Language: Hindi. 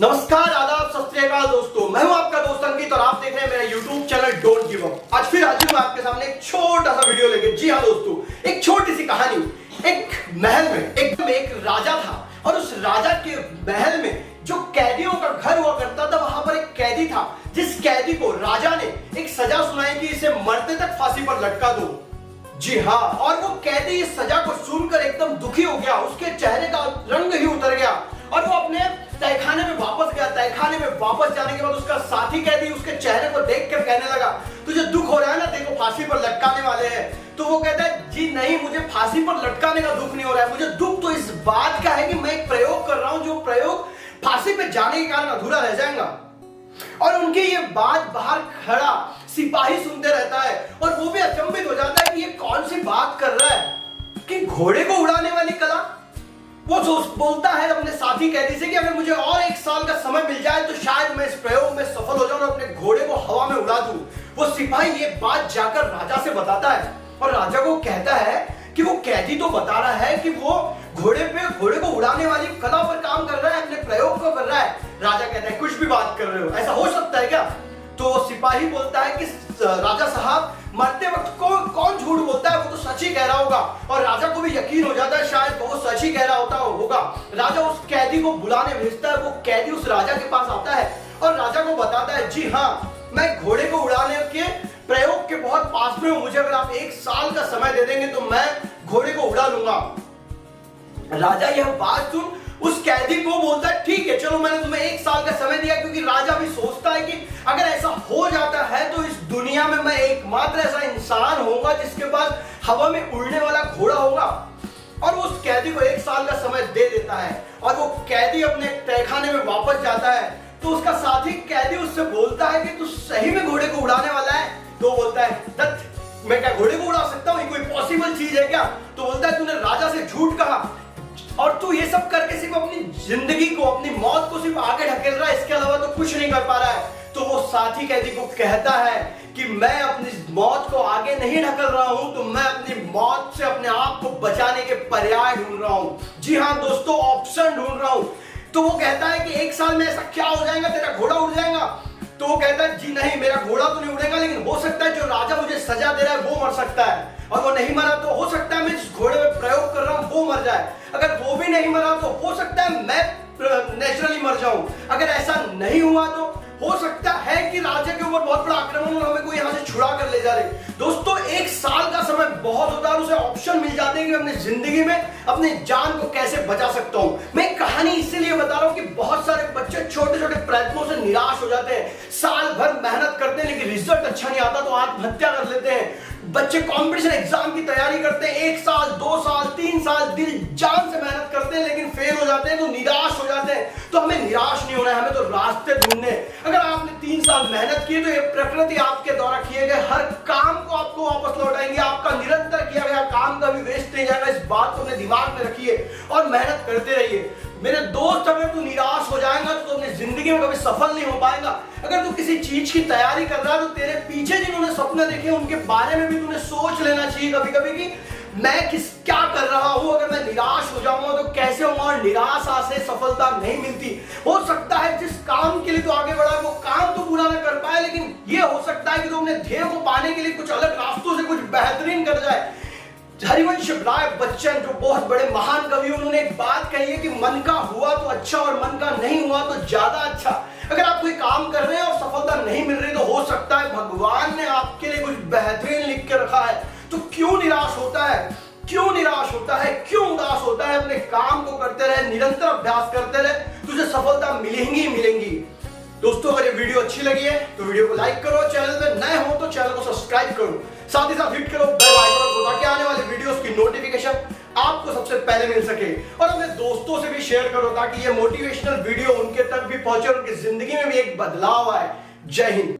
नमस्कार, आदाब, सत श्री अकाल दोस्तों। मैं हूं आपका दोस्त अंकित और आप देख रहे हैं मेरा YouTube channel don't give up. आज फिर हाजिर हूं आपके सामने एक छोटा सा वीडियो लेके। जी हां दोस्तों, एक छोटी सी कहानी। एक महल में एक राजा था और उस राजा के महल में जो कैदियों का घर हुआ करता था, वहां पर एक कैदी था जिस कैदी को राजा ने एक सजा सुनाई कि इसे मरते तक फांसी पर लटका दो। जी हाँ, और वो कैदी इस सजा को सुनकर एकदम दुखी हो गया, उसके चेहरे का रंग ही उतर गया और वो अपने तहखाने में वापस गया। तहखाने में वापस जाने के बाद उसका साथी कैदी उसके चेहरे को देखकर कहने लगा, तुझे दुख हो रहा है ना, देखो फांसी पर लटकाने वाले हैं। तो वो कहता है, जी नहीं, मुझे फांसी पर लटकाने का दुख नहीं हो रहा है, मुझे दुख तो इस बात का है कि मैं एक प्रयोग कर रहा हूं, जो प्रयोग फांसी पे जाने के कारण अधूरा रह जाएगा। और उनकी ये बात बाहर खड़ा सिपाही सुनते रहता है और वो भी अचंभित हो जाता है कि ये कौन सी बात कर रहा है कि घोड़े को उड़ाने वाली कला। वो बोलता है अपने साथी कैदी से कि अगर मुझे और 1 साल का समय मिल जाए तो शायद मैं इस प्रयोग में सफल हो जाऊं और अपने घोड़े को हवा में उड़ा दूं। वो सिपाही ये बात जाकर राजा से बताता है और राजा को कहता है कि वो कैदी तो बता रहा है कि वो घोड़े को उड़ाने वाली कला पर काम कर रहा है, अपने प्रयोग को कर रहा है। राजा कहता है, कुछ भी बात कर रहे हो, ऐसा हो सकता है क्या? तो सिपाही बोलता है कि राजा साहब, मरते वक्त कौन झूठ बोलता है, वो तो सच ही कह रहा होगा। और राजा को भी यकीन हो जाता है शायद वो सच ही कह रहा होगा। राजा उस कैदी को बुलाने भेजता है। वो कैदी उस राजा के पास आता है और राजा को बताता है, जी हाँ, मैं घोड़े को उड़ाने के प्रयोग के बहुत पास में हूं, मुझे अगर आप 1 साल का समय दे देंगे तो मैं घोड़े को उड़ा लूंगा। राजा यह बात सुन उस कैदी को बोलता है, ठीक है, चलो मैंने तुम्हें 1 साल का समय दिया, क्योंकि राजा भी सोचता है कि अगर ऐसा हो जाता है तो इस दुनिया में मैं एकमात्र ऐसा इंसान होगा जिसके पास हवा में उड़ने वाला घोड़ा होगा। और उस कैदी को 1 साल का समय दे देता है और वो कैदी अपने तहखाने में वापस जाता है। तो उसका साथी कैदी उससे बोलता है कि तू सही में घोड़े को उड़ाने वाला है? तो बोलता है, दत्त, मैं क्या घोड़े को उड़ा सकता हूं? ये कोई पॉसिबल चीज है क्या? तो बोलता है, तूने राजा से झूठ कहा और तू ये सब करके सिर्फ अपनी जिंदगी को, अपनी मौत को सिर्फ आगे ढकेल रहा है, इसके अलावा तो कुछ नहीं कर पा रहा है। तो वो साथी कैदी को कहता है कि मैं अपनी मौत को आगे नहीं ढकल रहा हूं, तो मैं अपनी मौत से अपने आप को बचाने के पर्याय ढूंढ रहा हूं। जी हां दोस्तों, ऑप्शन ढूंढ रहा हूं। तो वो कहता है कि 1 साल में ऐसा क्या हो जाएगा, तेरा घोड़ा उड़ जाएगा? तो वो कहता है, जी नहीं, मेरा घोड़ा तो नहीं उड़ेगा, लेकिन हो सकता है जो राजा मुझे सजा दे रहा है वो मर सकता है। और वो नहीं मरा तो हो सकता है मैं जिस घोड़े में प्रयोग कर रहा हूं वो मर जाए। अगर वो भी नहीं मरा तो हो सकता है मैं नेचुरली मर जाऊं। अगर ऐसा नहीं हुआ तो हो सकता है कि राजा के ऊपर बहुत बड़ा आक्रमण और हमें कोई यहां से छुड़ा कर ले जा रहे। दोस्तों, 1 साल का समय बहुत होता है, उसे ऑप्शन मिल जाते हैं कि मैं अपनी जिंदगी में अपनी जान को कैसे बचा सकता हूं। मैं कहानी इसीलिए बता रहा हूं कि बहुत सारे बच्चे छोटे छोटे प्रयत्नों से निराश हो जाते हैं। साल भर मेहनत करते हैं लेकिन रिजल्ट अच्छा नहीं आता तो आत्महत्या कर लेते हैं। बच्चे कंपटीशन एग्जाम की तैयारी करते हैं, 1 साल, 2 साल, 3 साल दिल जान से मेहनत करते हैं लेकिन फेल हो जाते हैं तो निराश हो जाते हैं। तो हमें निराश नहीं होना है, हमें तो रास्ते ढूंढने। अगर आपने 3 साल मेहनत की तो ये प्रकृति आपके द्वारा किए गए हर काम को आपको वापस लौटाएंगे। आपका निरंतर किया गया काम कभी वेस्ट नहीं जाएगा, इस बात को अपने दिमाग में रखिए और मेहनत करते रहिए। मेरे दोस्त, अगर तू निराश हो जाएगा तो अपनी जिंदगी में कभी सफल नहीं हो पाएगा। अगर तू किसी चीज की तैयारी कर रहा है तो तेरे पीछे जिन्होंने सपने देखे उनके बारे में भी तूने सोच लेना चाहिए कभी कभी कि मैं क्या कर रहा हूं। अगर मैं निराश हो जाऊंगा तो कैसे होगा, और निराशा से सफलता नहीं मिलती। हो सकता है जिस काम के लिए तो आगे बढ़ा वो काम तो पूरा ना कर पाए, लेकिन ये हो सकता है कि तो अपने ध्येय को पाने के लिए कुछ अलग रास्तों से कुछ बेहतरीन कर जाए। हरिवंश राय बच्चन, जो बहुत बड़े महान कवि, उन्होंने एक बात कही है कि मन का हुआ तो अच्छा और मन का नहीं हुआ तो ज्यादा अच्छा। अगर आप कोई काम कर रहे हैं और सफलता नहीं मिल रही तो हो सकता है भगवान ने आपके लिए कुछ बेहतरीन लिख के रखा है। तो क्यों निराश होता है, क्यों निराश होता है, क्यों उदास होता है? अपने काम को करते रहे, निरंतर अभ्यास करते रहे, तुझे सफलता मिलेंगी ही मिलेंगी। दोस्तों, अगर ये वीडियो अच्छी लगी है तो वीडियो को लाइक करो, चैनल पे नए हो तो चैनल को सब्सक्राइब करो, साथ ही साथ हिट करो बेल आइकन को ताकि आने वाले वीडियोस की नोटिफिकेशन आपको सबसे पहले मिल सके। और अपने दोस्तों से भी शेयर करो ताकि ये मोटिवेशनल वीडियो उनके तक भी पहुंचे और उनकी जिंदगी में भी एक बदलाव आए। जय हिंद।